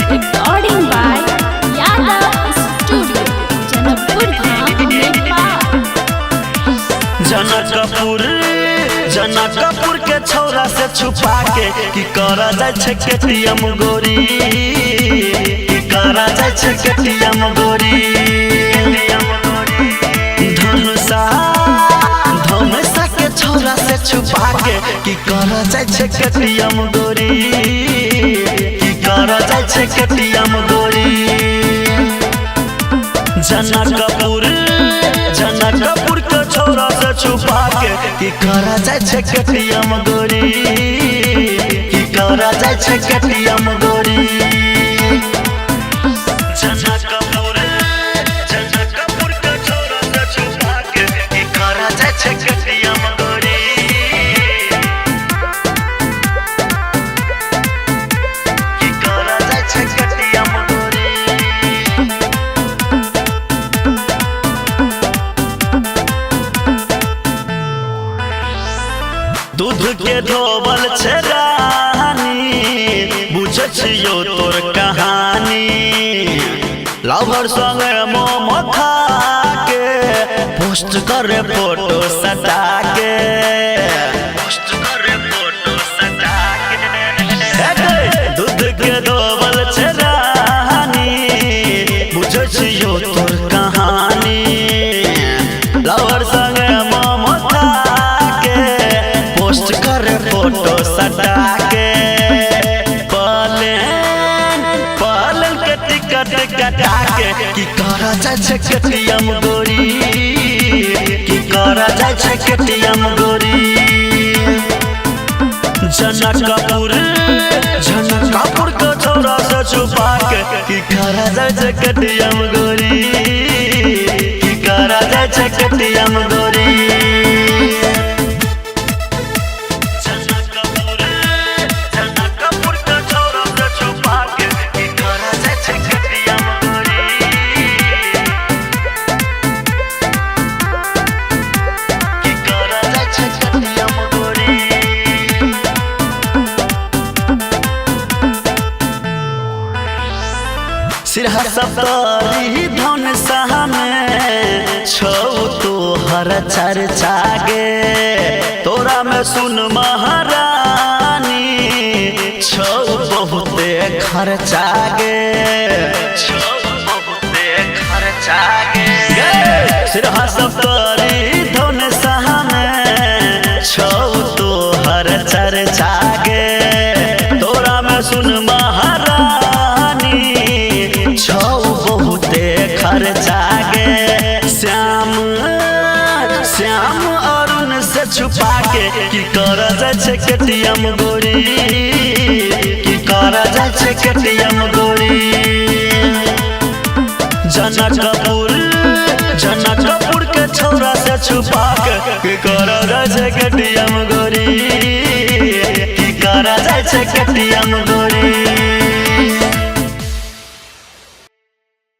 Recording by Yadav Studio, Janakpur Dham, Nepal. Janakpur के छौरा से छुपा के की करा जाय छै केटीएम गोरी, की करा जाय छै केटीएम गोरी। धनुषा के छौरा से छुपा के की करा जाय छै केटीएम गोरी, की करा जाय छै केटीएम गोरी। जनकपुर के छौरा से छुपा के की करा जाय छै केटीएम गोरी, की करा जाय छै केटीएम गोरी। जनकपुर के छौरा से छुपा के की करा जाय छै केटीएम गोरी, की करा जाय छै केटीएम गोरी। दूध के धोबल छै रानी, बुझे छियो तोर कहानी। लवर संगे मोम खा के पोस्ट करे फोटो सटा के, पोस्ट करे फोटो सटा के। दूध के धोबल छै रानी, बुझे छियो तोर कहानी। लवर संगे मोम खा के पोस्ट करे फोटो सटा के। पालन के टिकट कटा के की करा जाय छै केटीएम गोरी, की करा जाय छै केटीएम गोरी। जनकपुर के छौरा से छुपा के की करा जाय छै केटीएम गोरी, की करा जाय छै केटीएम गोरी। सिरहा सप्तरी धन सहमे छौ तोहर चर्चा गे। तोरा में सुन महारानी छौ बहुते खर्चा गे, छौ बहुते खर्चा गे। सिरहा सप्तरी धन सहमे छौ तोहर चर्चा गे। तोरा में सुन महारानी छौ बहुते खर्चा गे। श्याम अरुण से छुपा के की करा जाय छै केटीएम गोरी, की करा जाय छै केटीएम गोरी। जनकपुर के छौरा से छुपा के की करा जाय छै केटीएम गोरी, की करा जाय छै केटीएम गोरी।